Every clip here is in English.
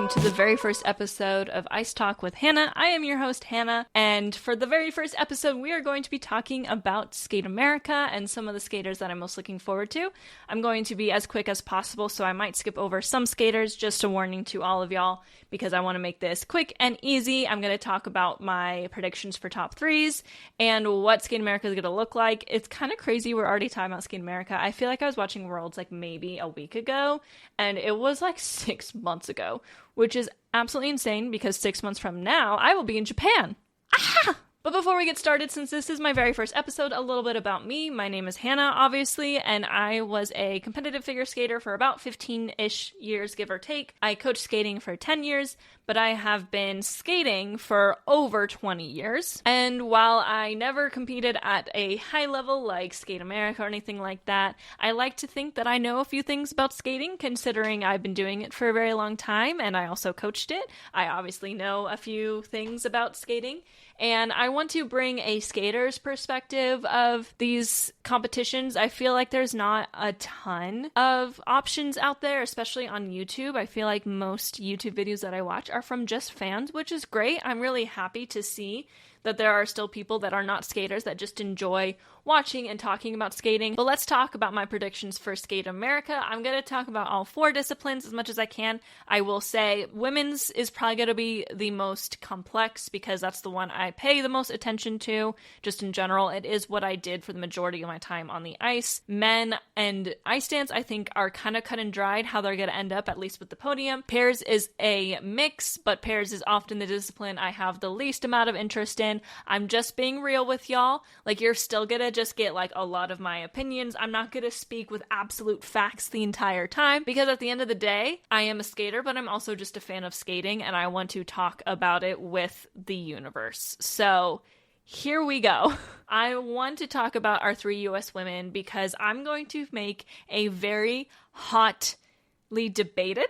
welcome to the very first episode of Ice Talk with Hana. I am your host, Hana, and for the very first episode, we are going to be talking about Skate America and some of the skaters that I'm most looking forward to. I'm going to be as quick as possible, so I might skip over some skaters, just a warning to all of y'all, because I want to make this quick and easy. I'm going to talk about my predictions for top threes and what Skate America is going to look like. It's kind of crazy we're already talking about Skate America. I feel like I was watching Worlds like maybe a week ago, and it was like 6 months ago, which is absolutely insane because 6 months from now, I will be in Japan. Ah! But before we get started, since this is my very first episode, a little bit about me. My name is Hana, obviously, and I was a competitive figure skater for about 15-ish years, give or take. I coached skating for 10 years, but I have been skating for over 20 years. And while I never competed at a high level like Skate America or anything like that, I like to think that I know a few things about skating, considering I've been doing it for a very long time, and I also coached it. I obviously know a few things about skating. And I want to bring a skater's perspective of these competitions. I feel like there's not a ton of options out there, especially on YouTube. I feel like most YouTube videos that I watch are from just fans, which is great. I'm really happy to see that there are still people that are not skaters that just enjoy watching and talking about skating. But let's talk about my predictions for Skate America. I'm going to talk about all four disciplines as much as I can. I will say women's is probably going to be the most complex because that's the one I pay the most attention to. Just in general, it is what I did for the majority of my time on the ice. Men and ice dance, I think, are kind of cut and dried how they're going to end up, at least with the podium. Pairs is a mix, but pairs is often the discipline I have the least amount of interest in. I'm just being real with y'all. Like, you're still gonna just get like a lot of my opinions. I'm not gonna speak with absolute facts the entire time because at the end of the day, I am a skater, but I'm also just a fan of skating and I want to talk about it with the universe. So here we go. I want to talk about our three US women because I'm going to make a very hotly debated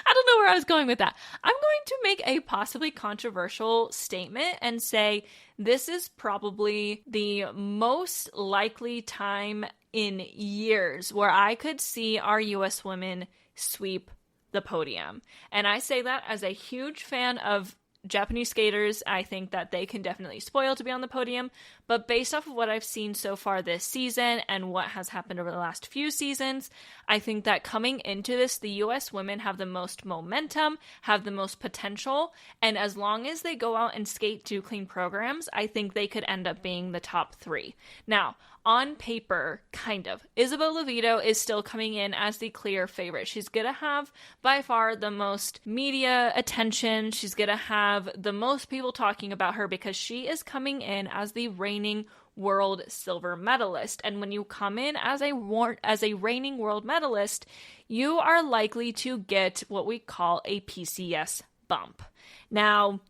I don't know where I was going with that. I'm going to make a possibly controversial statement and say this is probably the most likely time in years where I could see our US women sweep the podium. And I say that as a huge fan of Japanese skaters. I think that they can definitely spoil to be on the podium, but based off of what I've seen so far this season and what has happened over the last few seasons, I think that coming into this, the US women have the most momentum, have the most potential, and as long as they go out and skate two clean programs, I think they could end up being the top three. Now, on paper, kind of, Isabel Levito is still coming in as the clear favorite. She's going to have, by far, the most media attention. She's going to have the most people talking about her because she is coming in as the reigning world silver medalist. And when you come in as a reigning world medalist, you are likely to get what we call a PCS bump. Now,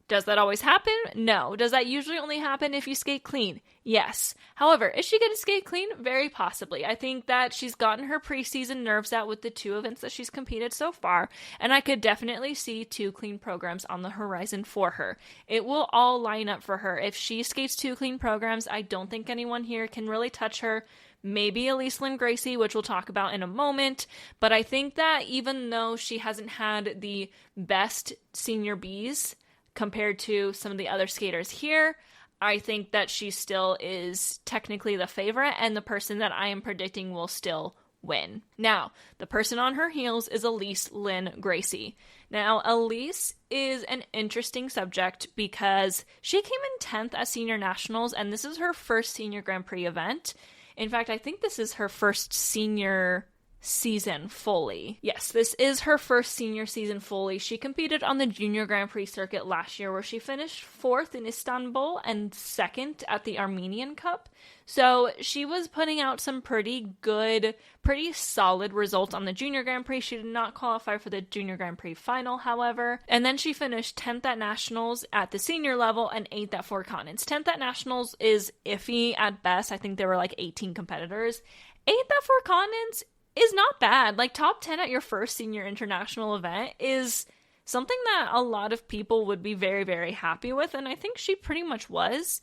does that always happen? No. Does that usually only happen if you skate clean? Yes. However, is she going to skate clean? Very possibly. I think that she's gotten her preseason nerves out with the two events that she's competed so far, and I could definitely see two clean programs on the horizon for her. It will all line up for her. If she skates two clean programs, I don't think anyone here can really touch her. Maybe Elise Lynn Gracie, which we'll talk about in a moment, but I think that even though she hasn't had the best senior Bs compared to some of the other skaters here, I think that she still is technically the favorite and the person that I am predicting will still win. Now, the person on her heels is Elise Lynn Gracie. Now, Elise is an interesting subject because she came in 10th at Senior Nationals, and this is her first Senior Grand Prix event. In fact, I think this is her first senior season fully. Yes, this is her first senior season fully. She competed on the Junior Grand Prix circuit last year where she finished 4th in Istanbul and 2nd at the Armenian Cup. So she was putting out some pretty good, pretty solid results on the Junior Grand Prix. She did not qualify for the Junior Grand Prix final, however. And then she finished 10th at Nationals at the senior level and 8th at Four Continents. 10th at Nationals is iffy at best. I think there were like 18 competitors. 8th at Four Continents is not bad. Like, top 10 at your first senior international event is something that a lot of people would be very, very happy with, and I think she pretty much was.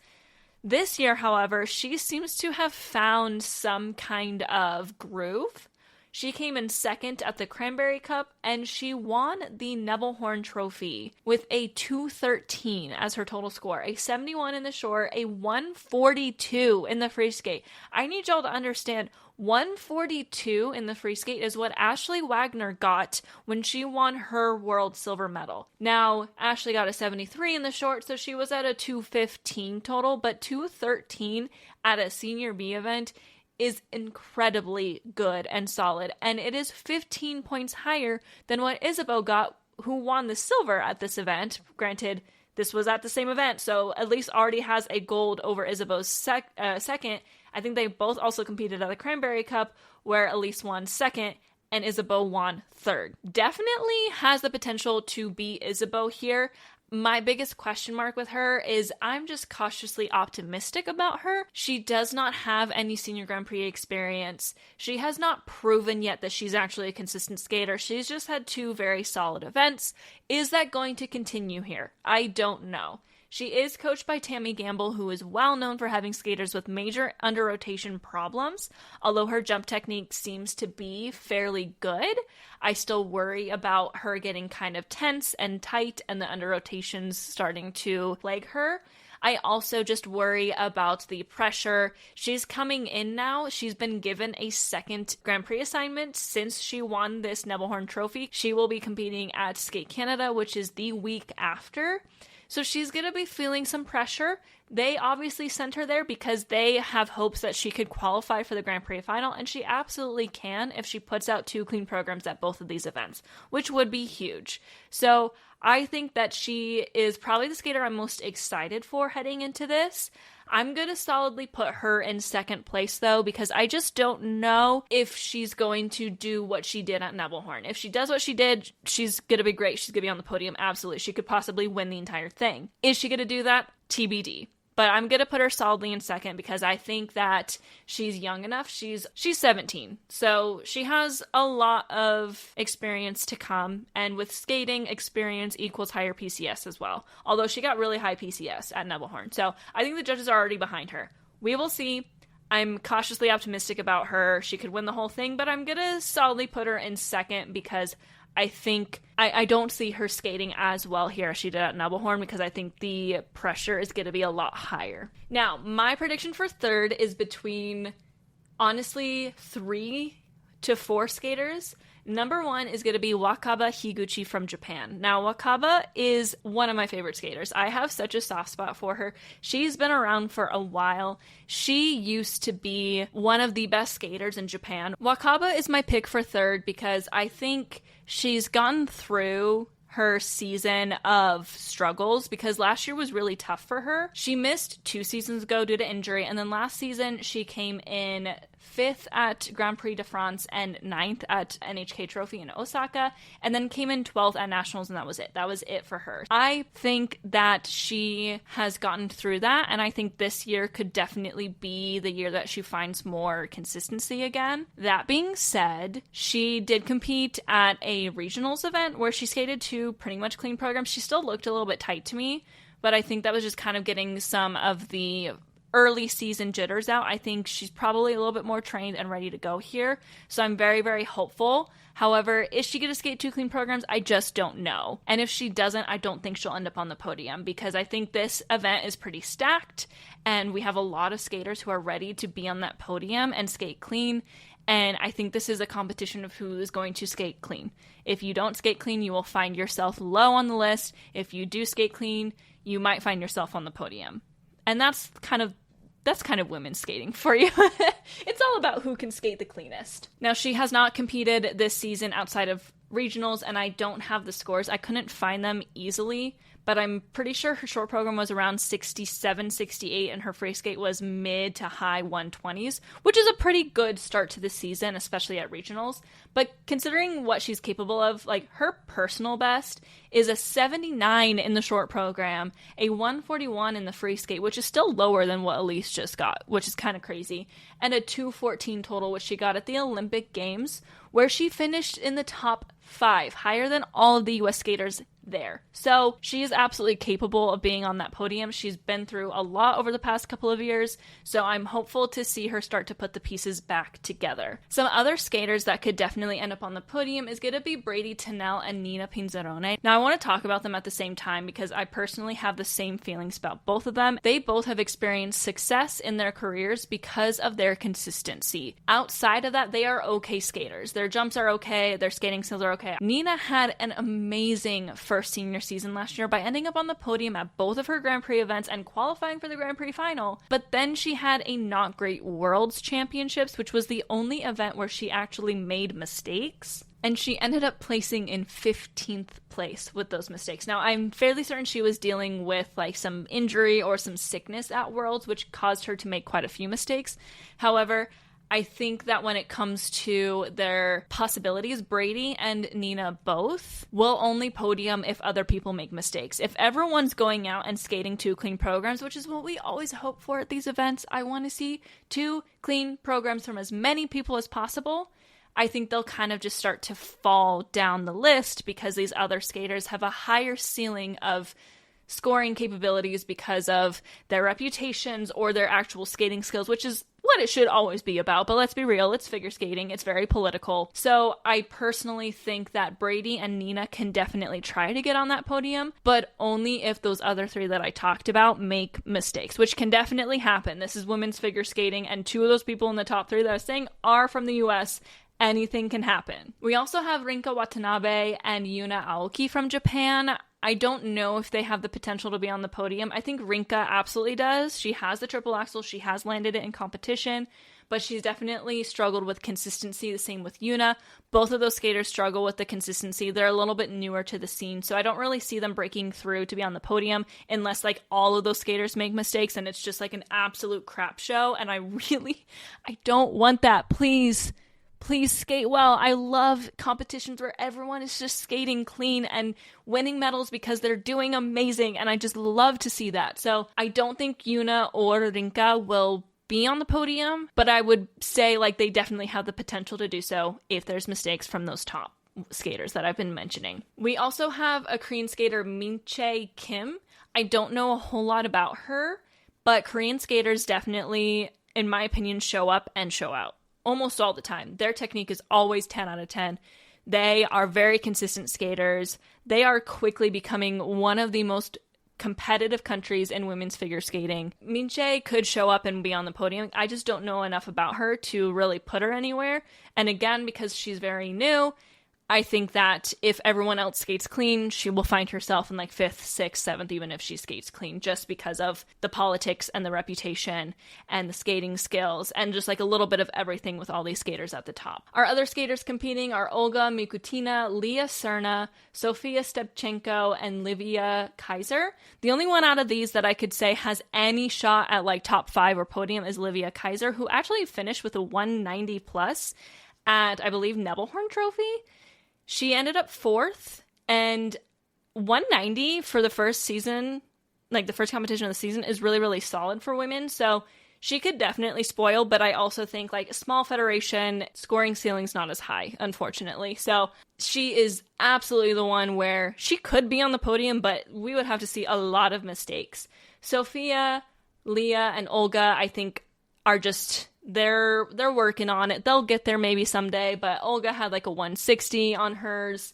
This year, however, she seems to have found some kind of groove. She came in second at the Cranberry Cup, and she won the Nebelhorn Trophy with a 213 as her total score, a 71 in the short, a 142 in the free skate. I need y'all to understand, 142 in the free skate is what Ashley Wagner got when she won her world silver medal. Now, Ashley got a 73 in the short, so she was at a 215 total, but 213 at a Senior B event is incredibly good and solid, and it is 15 points higher than what Isabeau got, who won the silver at this event. Granted, this was at the same event, so at least already has a gold over Isabeau's second. I think they both also competed at the Cranberry Cup, where Elise won second and Isabeau won third. Definitely has the potential to be Isabeau here. My biggest question mark with her is I'm just cautiously optimistic about her. She does not have any Senior Grand Prix experience. She has not proven yet that she's actually a consistent skater. She's just had 2 very solid events. Is that going to continue here? I don't know. She is coached by Tammy Gamble, who is well known for having skaters with major under-rotation problems. Although her jump technique seems to be fairly good, I still worry about her getting kind of tense and tight and the under-rotations starting to plague her. I also just worry about the pressure. She's coming in now. She's been given a second Grand Prix assignment since she won this Nebelhorn Trophy. She will be competing at Skate Canada, which is the week after. So she's going to be feeling some pressure. They obviously sent her there because they have hopes that she could qualify for the Grand Prix final, and she absolutely can if she puts out 2 clean programs at both of these events, which would be huge. So I think that she is probably the skater I'm most excited for heading into this. I'm going to solidly put her in second place, though, because I just don't know if she's going to do what she did at Nebelhorn. If she does what she did, she's going to be great. She's going to be on the podium. Absolutely. She could possibly win the entire thing. Is she going to do that? TBD. But I'm going to put her solidly in second because I think that she's young enough. She's 17. So she has a lot of experience to come. And with skating, experience equals higher PCS as well. Although she got really high PCS at Nebelhorn. So I think the judges are already behind her. We will see. I'm cautiously optimistic about her. She could win the whole thing. But I'm going to solidly put her in second because I think I don't see her skating as well here as she did at Nebelhorn because I think the pressure is going to be a lot higher. Now, my prediction for third is between, honestly, 3 to 4 skaters. Number 1 is going to be Wakaba Higuchi from Japan. Now, Wakaba is one of my favorite skaters. I have such a soft spot for her. She's been around for a while. She used to be one of the best skaters in Japan. Wakaba is my pick for third because I think she's gotten through her season of struggles because last year was really tough for her. She missed 2 seasons ago due to injury, and then last season she came in 5th at Grand Prix de France and 9th at NHK Trophy in Osaka, and then came in 12th at Nationals, and that was it. That was it for her. I think that she has gotten through that, and I think this year could definitely be the year that she finds more consistency again. That being said, she did compete at a regionals event where she skated 2 pretty much clean programs. She still looked a little bit tight to me, but I think that was just kind of getting some of the early season jitters out. I think she's probably a little bit more trained and ready to go here. So I'm very, very hopeful. However, is she going to skate 2 clean programs? I just don't know. And if she doesn't, I don't think she'll end up on the podium because I think this event is pretty stacked and we have a lot of skaters who are ready to be on that podium and skate clean. And I think this is a competition of who is going to skate clean. If you don't skate clean, you will find yourself low on the list. If you do skate clean, you might find yourself on the podium. And that's kind of women's skating for you. It's all about who can skate the cleanest. Now, she has not competed this season outside of regionals, and I don't have the scores. I couldn't find them easily, but I'm pretty sure her short program was around 67, 68, and her free skate was mid to high 120s, which is a pretty good start to the season, especially at regionals. But considering what she's capable of, like, her personal best is a 79 in the short program, a 141 in the free skate, which is still lower than what Elise just got, which is kind of crazy, and a 214 total, which she got at the Olympic Games, where she finished in the top 5, higher than all of the U.S. skaters there. So she is absolutely capable of being on that podium. She's been through a lot over the past couple of years, so I'm hopeful to see her start to put the pieces back together. Some other skaters that could definitely end up on the podium is going to be Brady Tennell and Nina Pinzerone. Now, I want to talk about them at the same time because I personally have the same feelings about both of them. They both have experienced success in their careers because of their consistency. Outside of that, they are okay skaters. Their jumps are okay, their skating skills are okay. Nina had an amazing first senior season last year by ending up on the podium at both of her Grand Prix events and qualifying for the Grand Prix final. But then she had a not great Worlds Championships, which was the only event where she actually made mistakes. And she ended up placing in 15th place with those mistakes. Now, I'm fairly certain she was dealing with like some injury or some sickness at Worlds, which caused her to make quite a few mistakes. However, I think that when it comes to their possibilities, Brady and Nina both will only podium if other people make mistakes. If everyone's going out and skating 2 clean programs, which is what we always hope for at these events, I want to see 2 clean programs from as many people as possible. I think they'll kind of just start to fall down the list because these other skaters have a higher ceiling of scoring capabilities because of their reputations or their actual skating skills, which is what it should always be about. But let's be real, it's figure skating. It's very political. So I personally think that Brady and Nina can definitely try to get on that podium, but only if those other 3 that I talked about make mistakes, which can definitely happen. This is women's figure skating, and 2 of those people in the top 3 that I was saying are from the US. Anything can happen. We also have Rinka Watanabe and Yuna Aoki from Japan. I don't know if they have the potential to be on the podium. I think Rinka absolutely does. She has the triple axel. She has landed it in competition, but she's definitely struggled with consistency. The same with Yuna. Both of those skaters struggle with the consistency. They're a little bit newer to the scene, so I don't really see them breaking through to be on the podium unless like all of those skaters make mistakes and it's just like an absolute crap show. And I don't want that. Please skate well. I love competitions where everyone is just skating clean and winning medals because they're doing amazing, and I just love to see that. So I don't think Yuna or Rinka will be on the podium, but I would say like they definitely have the potential to do so if there's mistakes from those top skaters that I've been mentioning. We also have a Korean skater, Minchae Kim. I don't know a whole lot about her, but Korean skaters definitely, in my opinion, show up and show out. Almost all the time. Their technique is always 10 out of 10. They are very consistent skaters. They are quickly becoming one of the most competitive countries in women's figure skating. Minchae could show up and be on the podium. I just don't know enough about her to really put her anywhere. And again, because she's very new, I think that if everyone else skates clean, she will find herself in like 5th, 6th, 7th, even if she skates clean, just because of the politics and the reputation and the skating skills and just like a little bit of everything with all these skaters at the top. Our other skaters competing are Olga Mikutina, Leah Cerna, Sofia Stepchenko, and Livia Kaiser. The only one out of these that I could say has any shot at like top 5 or podium is Livia Kaiser, who actually finished with a 190 plus at, I believe, Nebelhorn Trophy. She ended up 4th, and 190 for the first season, like the first competition of the season, is really, really solid for women. So she could definitely spoil, but I also think like a small federation, scoring ceiling's not as high, unfortunately. So she is absolutely the one where she could be on the podium, but we would have to see a lot of mistakes. Sophia, Leah, and Olga, I think, are just... They're working on it. They'll get there maybe someday, but Olga had like a 160 on hers.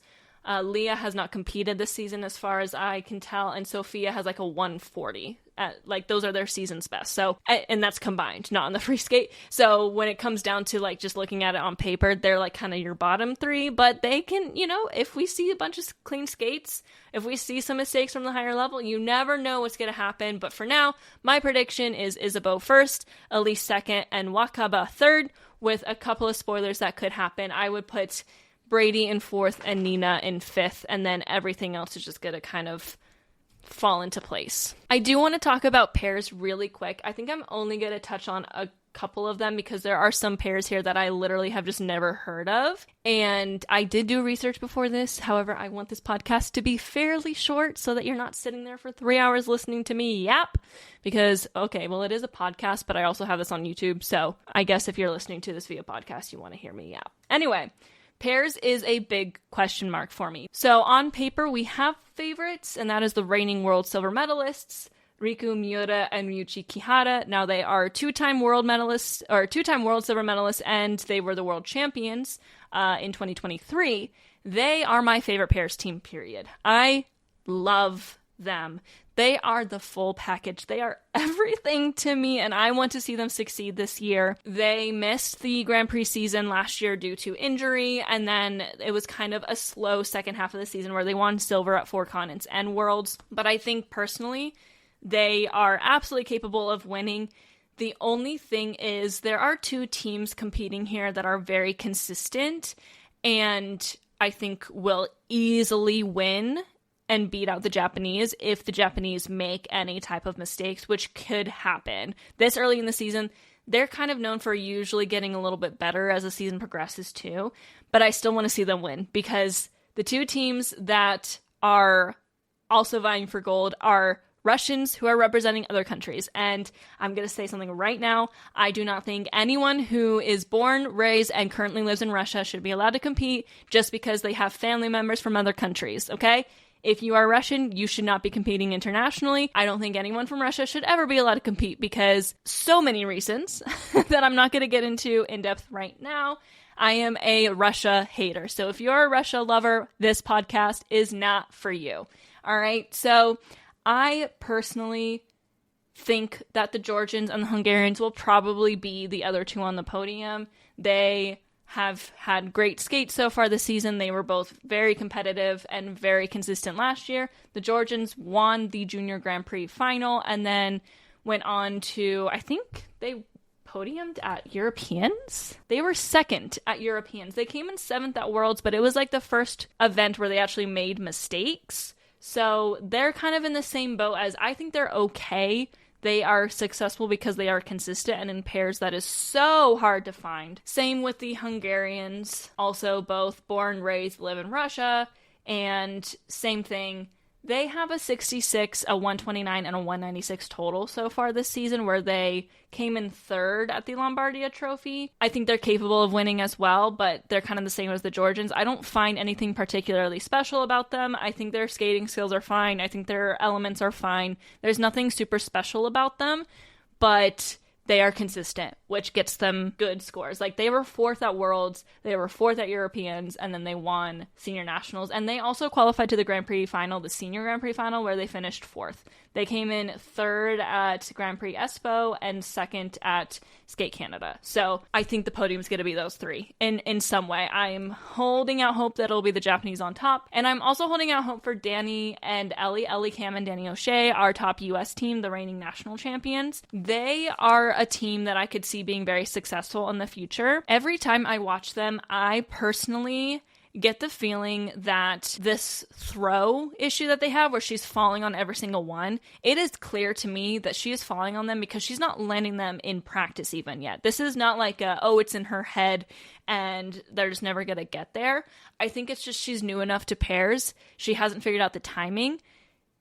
Leah has not competed this season as far as I can tell, and Sophia has like a 140. Like those are their season's best. So, and that's combined, not on the free skate. So when it comes down to like just looking at it on paper, they're like kind of your bottom 3, but they can, you know, if we see a bunch of clean skates, if we see some mistakes from the higher level, you never know what's going to happen. But for now, my prediction is Isabeau 1st, Elise 2nd, and Wakaba 3rd, with a couple of spoilers that could happen. I would put Brady in 4th and Nina in 5th, and then everything else is just going to kind of fall into place. I do want to talk about pairs really quick. I think I'm only going to touch on a couple of them because there are some pairs here that I literally have just never heard of. And I did do research before this. However, I want this podcast to be fairly short so that you're not sitting there for 3 hours listening to me yap. Because, okay, well, it is a podcast, but I also have this on YouTube. So I guess if you're listening to this via podcast, you want to hear me yap. Anyway, Pairs is a big question mark for me. So on paper, we have favorites, and that is the reigning world silver medalists, Riku Miura and Ryuichi Kihara. Now they are two-time world medalists, or two-time world silver medalists, and they were the world champions in 2023. They are my favorite pairs team, period. I love them. They are the full package. They are everything to me, and I want to see them succeed this year. They missed the Grand Prix season last year due to injury, and then it was kind of a slow second half of the season where they won silver at Four Continents and Worlds. But I think personally, they are absolutely capable of winning. The only thing is there are two teams competing here that are very consistent and I think will easily win and beat out the Japanese if the Japanese make any type of mistakes, which could happen. This early in the season, they're kind of known for usually getting a little bit better as the season progresses too, but I still want to see them win because the two teams that are also vying for gold are Russians who are representing other countries. And I'm going to say something right now. I do not think anyone who is born, raised, and currently lives in Russia should be allowed to compete just because they have family members from other countries, okay? If you are Russian, you should not be competing internationally. I don't think anyone from Russia should ever be allowed to compete because so many reasons that I'm not going to get into in depth right now. I am a Russia hater. So if you're a Russia lover, this podcast is not for you. All right. So I personally think that the Georgians and the Hungarians will probably be the other two on the podium. They have had great skates so far this season. They were both very competitive and very consistent last year. The Georgians won the Junior Grand Prix final and then went on to, I think they podiumed at Europeans? They were second at Europeans. They came in seventh at Worlds, but it was like the first event where they actually made mistakes. So they're kind of in the same boat as I think they're okay. They are successful because they are consistent and in pairs that is so hard to find. Same with the Hungarians, also both born, raised, live in Russia, and same thing. They have a 66, a 129, and a 196 total so far this season, where they came in third at the Lombardia Trophy. I think they're capable of winning as well, but they're kind of the same as the Georgians. I don't find anything particularly special about them. I think their skating skills are fine. I think their elements are fine. There's nothing super special about them, but they are consistent, which gets them good scores. Like, they were fourth at Worlds, they were fourth at Europeans, and then they won Senior Nationals. And they also qualified to the Grand Prix final, the Senior Grand Prix final, where they finished fourth. They came in third at Grand Prix Espoo and second at Skate Canada. So I think the podium's going to be those three in some way. I'm holding out hope that it'll be the Japanese on top. And I'm also holding out hope for Danny and Ellie Cam and Danny O'Shea, our top US team, the reigning national champions. They are a team that I could see being very successful in the future. Every time I watch them, I personally get the feeling that this throw issue that they have where she's falling on every single one, it is clear to me that she is falling on them because she's not landing them in practice even yet. This is not like it's in her head and they're just never going to get there. I think it's just she's new enough to pairs. She hasn't figured out the timing.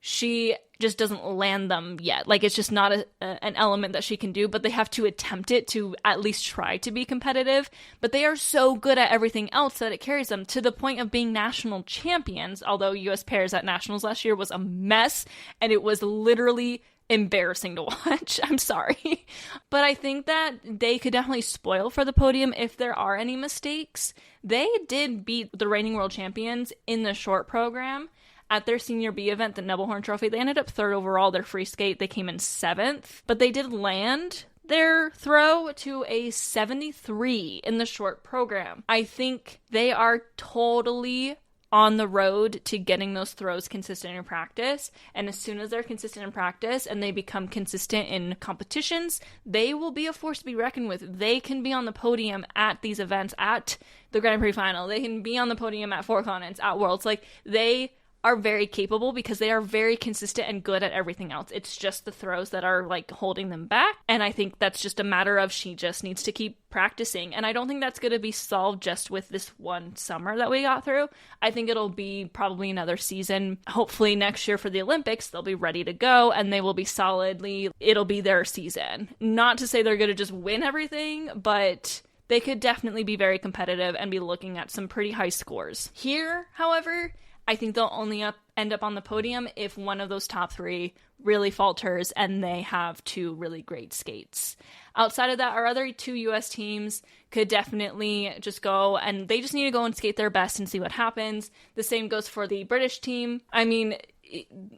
She just doesn't land them yet. Like, it's just not an element that she can do, but they have to attempt it to at least try to be competitive. But they are so good at everything else that it carries them to the point of being national champions, although U.S. pairs at nationals last year was a mess, and it was literally embarrassing to watch. I'm sorry. But I think that they could definitely spoil for the podium if there are any mistakes. They did beat the reigning world champions in the short program. At their Senior B event, the Nebelhorn Trophy, they ended up third overall. Their free skate, they came in seventh. But they did land their throw to a 73 in the short program. I think they are totally on the road to getting those throws consistent in practice. And as soon as they're consistent in practice and they become consistent in competitions, they will be a force to be reckoned with. They can be on the podium at these events, at the Grand Prix final. They can be on the podium at Four Continents, at Worlds. Like, they are very capable because they are very consistent and good at everything else. It's just the throws that are like holding them back. And I think that's just a matter of she just needs to keep practicing. And I don't think that's going to be solved just with this one summer that we got through. I think it'll be probably another season. Hopefully next year for the Olympics, they'll be ready to go and they will be solidly, it'll be their season. Not to say they're going to just win everything, but they could definitely be very competitive and be looking at some pretty high scores. Here, however, I think they'll only end up on the podium if one of those top three really falters and they have two really great skates. Outside of that, our other two U.S. teams could definitely just go, and they just need to go and skate their best and see what happens. The same goes for the British team. I mean,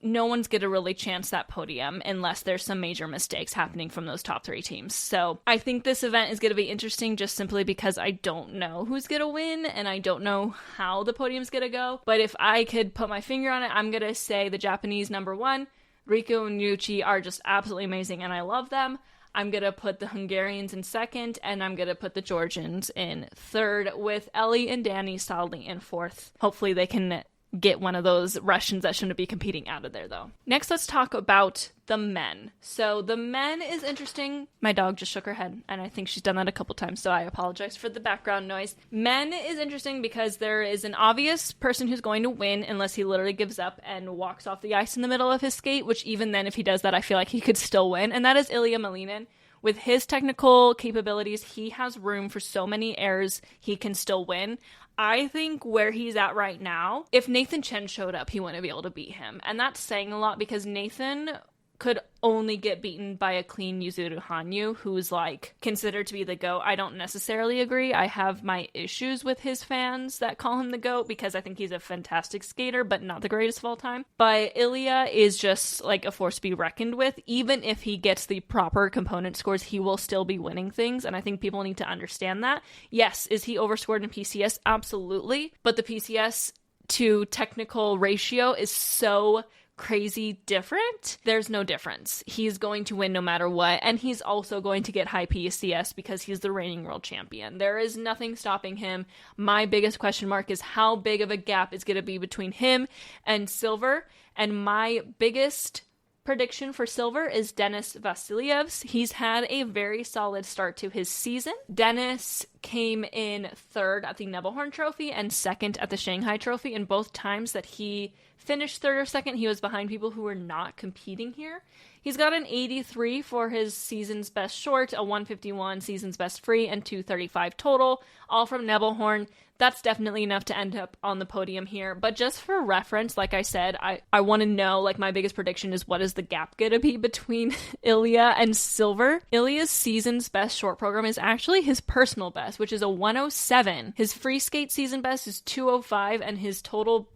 no one's going to really chance that podium unless there's some major mistakes happening from those top three teams. So I think this event is going to be interesting just simply because I don't know who's going to win and I don't know how the podium's going to go. But if I could put my finger on it, I'm going to say the Japanese number one, Riku and Yuichi, are just absolutely amazing and I love them. I'm going to put the Hungarians in second, and I'm going to put the Georgians in third, with Ellie and Danny solidly in fourth. Hopefully they can get one of those Russians that shouldn't be competing out of there, though. Next, let's talk about the men. So the men is interesting. My dog just shook her head, and I think she's done that a couple times, so I apologize for the background noise. Men is interesting because there is an obvious person who's going to win unless he literally gives up and walks off the ice in the middle of his skate, which even then, if he does that, I feel like he could still win, and that is Ilya Malinin. With his technical capabilities, he has room for so many errors he can still win. I think where he's at right now, if Nathan Chen showed up, he wouldn't be able to beat him. And that's saying a lot because Nathan could only get beaten by a clean Yuzuru Hanyu, who's like considered to be the GOAT. I don't necessarily agree. I have my issues with his fans that call him the GOAT because I think he's a fantastic skater, but not the greatest of all time. But Ilya is just like a force to be reckoned with. Even if he gets the proper component scores, he will still be winning things. And I think people need to understand that. Yes, is he overscored in PCS? Absolutely. But the PCS to technical ratio is so crazy different. There's no difference. He's going to win no matter what, and he's also going to get high PCS because he's the reigning world champion. There is nothing stopping him. My biggest question mark is how big of a gap is going to be between him and silver, and my biggest prediction for silver is Denis Vasilyev's. He's had a very solid start to his season. Denis came in third at the Nebelhorn Trophy and second at the Shanghai Trophy, and both times that he finished third or second, he was behind people who were not competing here. He's got an 83 for his season's best short, a 151 season's best free, and 235 total, all from Nebelhorn. That's definitely enough to end up on the podium here. But just for reference, like I said, I want to know, like, my biggest prediction is what is the gap going to be between Ilya and silver. Ilya's season's best short program is actually his personal best, which is a 107. His free skate season best is 205, and his total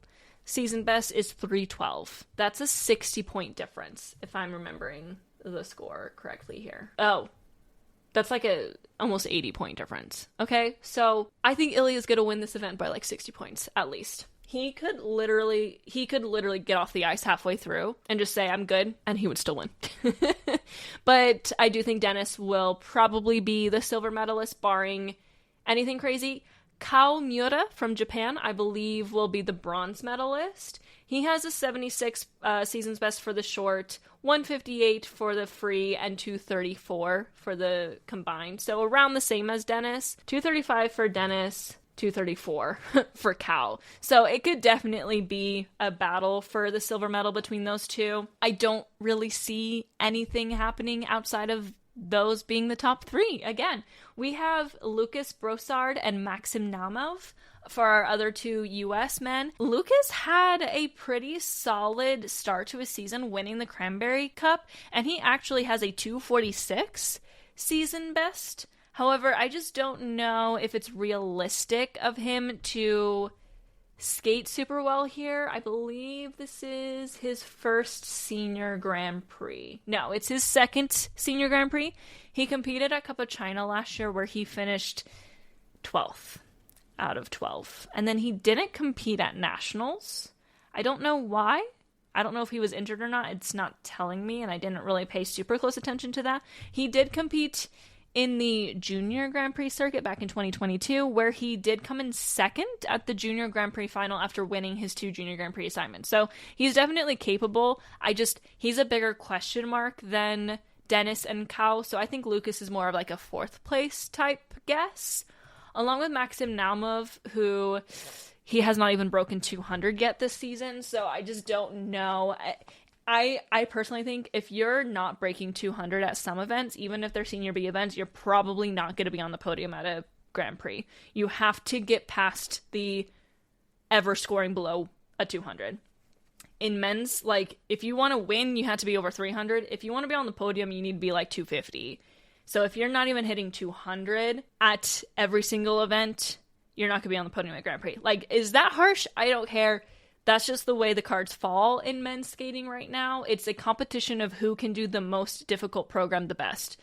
season best is 312. That's a 60-point difference, if I'm remembering the score correctly here. Oh, that's like a almost 80-point difference. Okay, so I think Ilya's going to win this event by like 60 points, at least. He could literally get off the ice halfway through and just say, I'm good, and he would still win. But I do think Denis will probably be the silver medalist, barring anything crazy. Kao Miura from Japan, I believe, will be the bronze medalist. He has a 76 season's best for the short, 158 for the free, and 234 for the combined. So around the same as Denis. 235 for Denis, 234 for Kao. So it could definitely be a battle for the silver medal between those two. I don't really see anything happening outside of those being the top three. Again, we have Lucas Brossard and Maxim Naumov for our other two U.S. men. Lucas had a pretty solid start to his season, winning the Cranberry Cup, and he actually has a 246 season best. However, I just don't know if it's realistic of him to skate super well here. I believe this is his first senior Grand Prix. No, it's his second senior Grand Prix. He competed at Cup of China last year where he finished 12th out of 12. And then he didn't compete at Nationals. I don't know why. I don't know if he was injured or not. It's not telling me, and I didn't really pay super close attention to that. He did compete in the Junior Grand Prix circuit back in 2022, where he did come in second at the Junior Grand Prix final after winning his two Junior Grand Prix assignments. So he's definitely capable. He's a bigger question mark than Denis and Kao, so I think Lucas is more of like a fourth place type guess, along with Maxim Naumov, who he has not even broken 200 yet this season, so I just don't know. I personally think if you're not breaking 200 at some events, even if they're senior B events, you're probably not going to be on the podium at a Grand Prix. You have to get past the ever scoring below a 200. In men's, like, if you want to win, you have to be over 300. If you want to be on the podium, you need to be like 250. So if you're not even hitting 200 at every single event, you're not going to be on the podium at Grand Prix. Like, is that harsh? I don't care. That's just the way the cards fall in men's skating right now. It's a competition of who can do the most difficult program the best.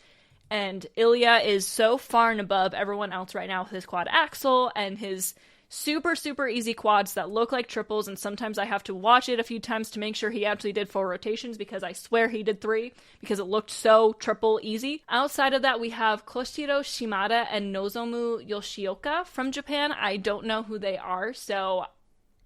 And Ilya is so far and above everyone else right now with his quad axel and his super, super easy quads that look like triples, and sometimes I have to watch it a few times to make sure he actually did 4 rotations, because I swear he did 3, because it looked so triple easy. Outside of that, we have Koshiro Shimada and Nozomu Yoshioka from Japan. I don't know who they are, so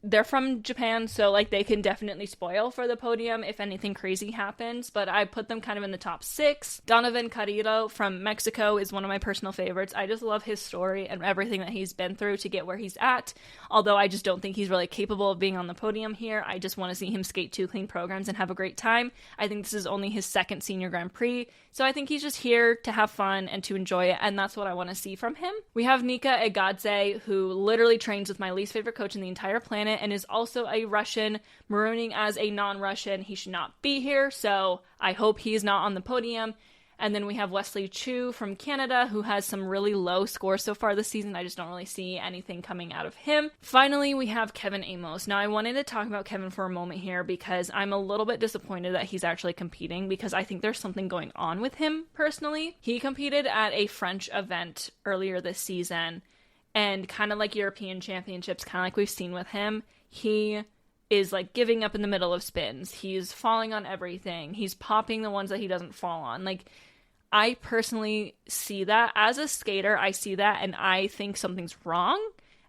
they're from Japan, so like they can definitely spoil for the podium if anything crazy happens, but I put them kind of in the top 6. Donovan Carrillo from Mexico is one of my personal favorites. I just love his story and everything that he's been through to get where he's at, although I just don't think he's really capable of being on the podium here. I just want to see him skate 2 clean programs and have a great time. I think this is only his 2nd senior Grand Prix, so I think he's just here to have fun and to enjoy it, and that's what I want to see from him. We have Nika Egadze, who literally trains with my least favorite coach in the entire planet and is also a Russian, marooning as a non-Russian. He should not be here, so I hope he's not on the podium. And then we have Wesley Chu from Canada, who has some really low scores so far this season. I just don't really see anything coming out of him. Finally, we have Kevin Amos. Now, I wanted to talk about Kevin for a moment here because I'm a little bit disappointed that he's actually competing, because I think there's something going on with him personally. He competed at a French event earlier this season, and kind of like European Championships, kind of like we've seen with him, he is like giving up in the middle of spins. He's falling on everything. He's popping the ones that he doesn't fall on. Like, I personally see that. As a skater, I see that and I think something's wrong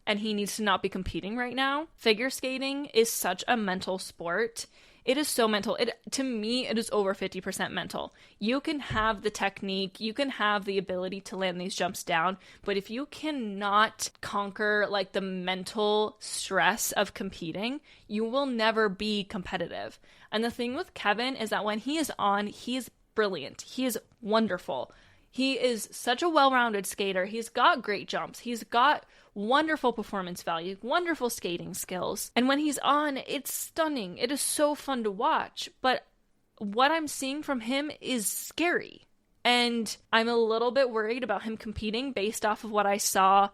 and he needs to not be competing right now. Figure skating is such a mental sport. It is so mental. To me, it is over 50% mental. You can have the technique, you can have the ability to land these jumps down, but if you cannot conquer like the mental stress of competing, you will never be competitive. And the thing with Kevin is that when he is on, he is brilliant. He is wonderful. He is such a well-rounded skater. He's got great jumps. He's got wonderful performance value, wonderful skating skills. And when he's on, it's stunning. It is so fun to watch. But what I'm seeing from him is scary. And I'm a little bit worried about him competing based off of what I saw,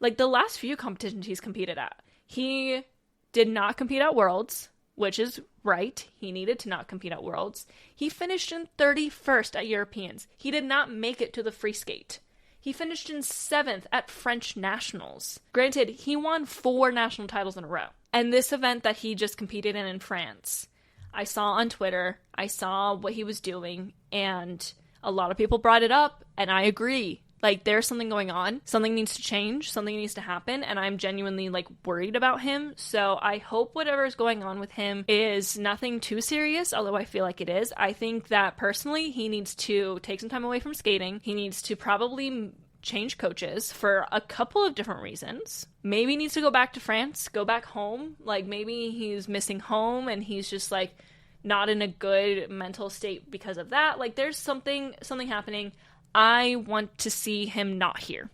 like the last few competitions he's competed at. He did not compete at Worlds, which is right. He needed to not compete at Worlds. He finished in 31st at Europeans. He did not make it to the free skate. He finished in 7th at French Nationals. Granted, he won 4 national titles in a row. And this event that he just competed in France, I saw on Twitter, I saw what he was doing, and a lot of people brought it up, and I agree. Like, there's something going on. Something needs to change. Something needs to happen. And I'm genuinely, like, worried about him. So I hope whatever is going on with him is nothing too serious, although I feel like it is. I think that, personally, he needs to take some time away from skating. He needs to probably change coaches for a couple of different reasons. Maybe he needs to go back to France, go back home. Like, maybe he's missing home and he's just, like, not in a good mental state because of that. Like, there's something happening. I want to see him not here.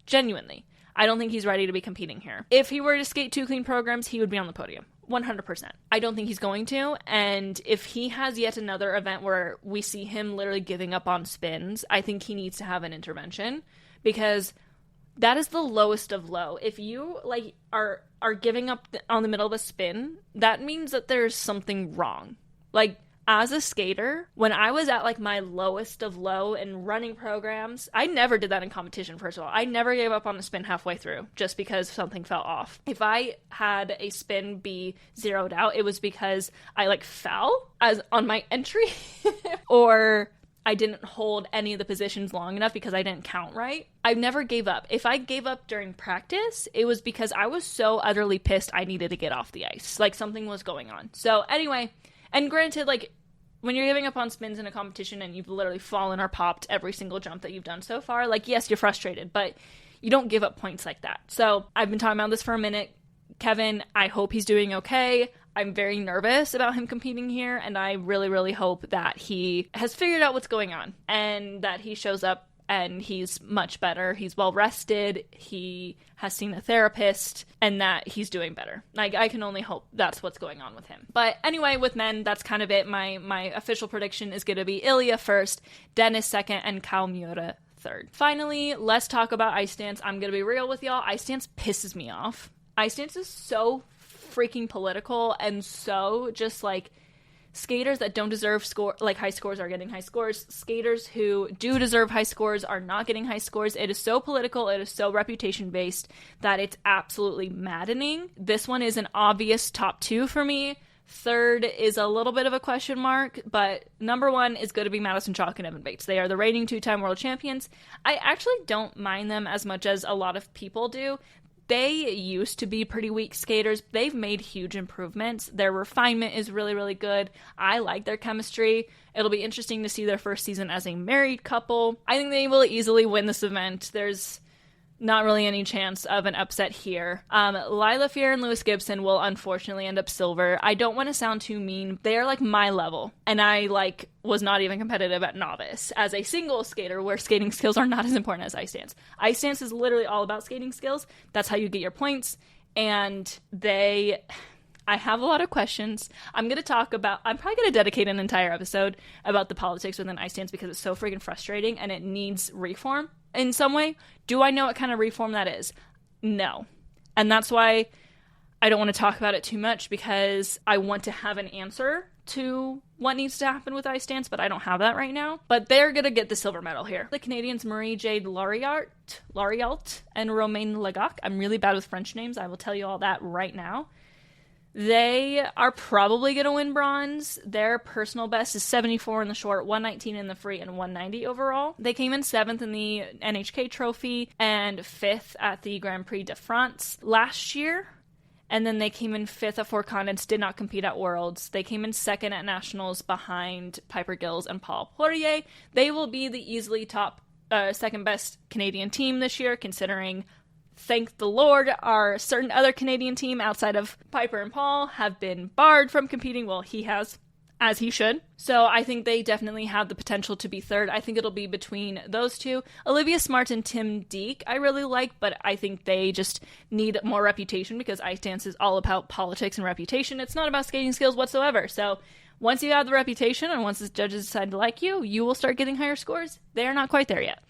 Genuinely. I don't think he's ready to be competing here. If he were to skate 2 clean programs, he would be on the podium. 100%. I don't think he's going to, and if he has yet another event where we see him literally giving up on spins, I think he needs to have an intervention, because that is the lowest of low. If you like are giving up on the middle of a spin, that means that there's something wrong. Like, as a skater, when I was at like my lowest of low in running programs, I never did that in competition, first of all. I never gave up on a spin halfway through just because something fell off. If I had a spin be zeroed out, it was because I like fell as on my entry or I didn't hold any of the positions long enough because I didn't count right. I never gave up. If I gave up during practice, it was because I was so utterly pissed I needed to get off the ice. Like, something was going on. So anyway, and granted, like, when you're giving up on spins in a competition and you've literally fallen or popped every single jump that you've done so far, like, yes, you're frustrated, but you don't give up points like that. So I've been talking about this for a minute. Kevin, I hope he's doing okay. I'm very nervous about him competing here, and I really, really hope that he has figured out what's going on and that he shows up and he's much better. He's well rested. He has seen a therapist, and that he's doing better. Like, I can only hope that's what's going on with him. But anyway, with men, that's kind of it. My official prediction is going to be Ilya first, Dennis second, and Kyle Miura third. Finally, let's talk about ice dance. I'm going to be real with y'all. Ice dance pisses me off. Ice dance is so freaking political and so just like skaters that don't deserve high scores are getting high scores. Skaters who do deserve high scores are not getting high scores. It is so political. It is so reputation based that it's absolutely maddening. This one is an obvious top 2 for me. Third is a little bit of a question mark, but number 1 is going to be Madison Chalk and Evan Bates. They are the reigning 2-time world champions. I actually don't mind them as much as a lot of people do. They used to be pretty weak skaters. They've made huge improvements. Their refinement is really, really good. I like their chemistry. It'll be interesting to see their first season as a married couple. I think they will easily win this event. There's not really any chance of an upset here. Lila Fear and Lewis Gibson will unfortunately end up silver. I don't want to sound too mean. They are like my level, and I was not even competitive at novice as a single skater where skating skills are not as important as ice dance. Ice dance is literally all about skating skills. That's how you get your points, and I have a lot of questions. I'm probably going to dedicate an entire episode about the politics within ice dance because it's so freaking frustrating and it needs reform in some way. Do I know what kind of reform that is? No. And that's why I don't want to talk about it too much, because I want to have an answer to what needs to happen with ice dance, but I don't have that right now. But they're going to get the silver medal here. The Canadians, Marie Jade Lariat and Romain Legac. I'm really bad with French names. I will tell you all that right now. They are probably going to win bronze. Their personal best is 74 in the short, 119 in the free, and 190 overall. They came in 7th in the NHK Trophy and 5th at the Grand Prix de France last year. And then they came in 5th at Four Continents, did not compete at Worlds. They came in 2nd at Nationals behind Piper Gills and Paul Poirier. They will be the easily top second best Canadian team this year, considering, thank the Lord, our certain other Canadian team outside of Piper and Paul have been barred from competing. Well, he has, as he should. So I think they definitely have the potential to be third. I think it'll be between those two. Olivia Smart and Tim Deek I really like, but I think they just need more reputation because ice dance is all about politics and reputation. It's not about skating skills whatsoever. So once you have the reputation and once the judges decide to like you, you will start getting higher scores. They are not quite there yet.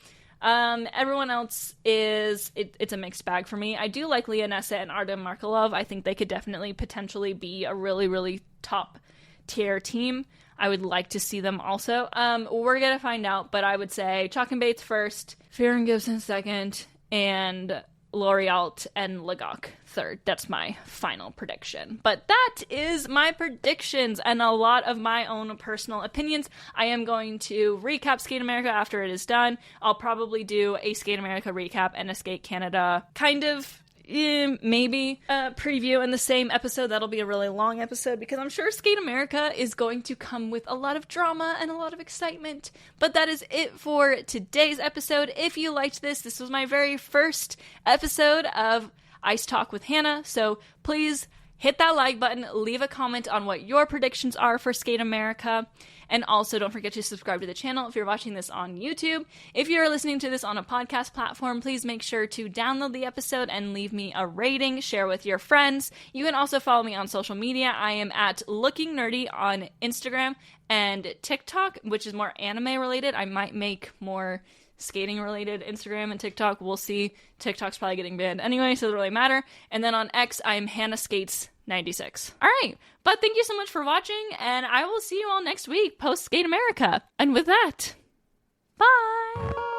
Everyone else it's a mixed bag for me. I do like Leah Nessa and Artem Markelov. I think they could definitely potentially be a really, really top tier team. I would like to see them also. We're gonna find out, but I would say Chalk and Bates first, Fear and Gibson second, and L'Oreal and Legac third. That's my final prediction. But that is my predictions and a lot of my own personal opinions. I am going to recap Skate America after it is done. I'll probably do a Skate America recap and a Skate Canada kind of maybe preview in the same episode. That'll be a really long episode because I'm sure Skate America is going to come with a lot of drama and a lot of excitement. But that is it for today's episode. If you liked this was my very first episode of Ice Talk with Hannah, so please hit that like button, leave a comment on what your predictions are for Skate America, and also don't forget to subscribe to the channel if you're watching this on YouTube. If you're listening to this on a podcast platform, please make sure to download the episode and leave me a rating, share with your friends. You can also follow me on social media. I am at Looking Nerdy on Instagram and TikTok, which is more anime related. I might make more skating related Instagram and TikTok. We'll see. TikTok's probably getting banned anyway, so it doesn't really matter. And then on X, I'm Hannah Skates 96. All right, but thank you so much for watching, and I will see you all next week post Skate America. And with that, bye.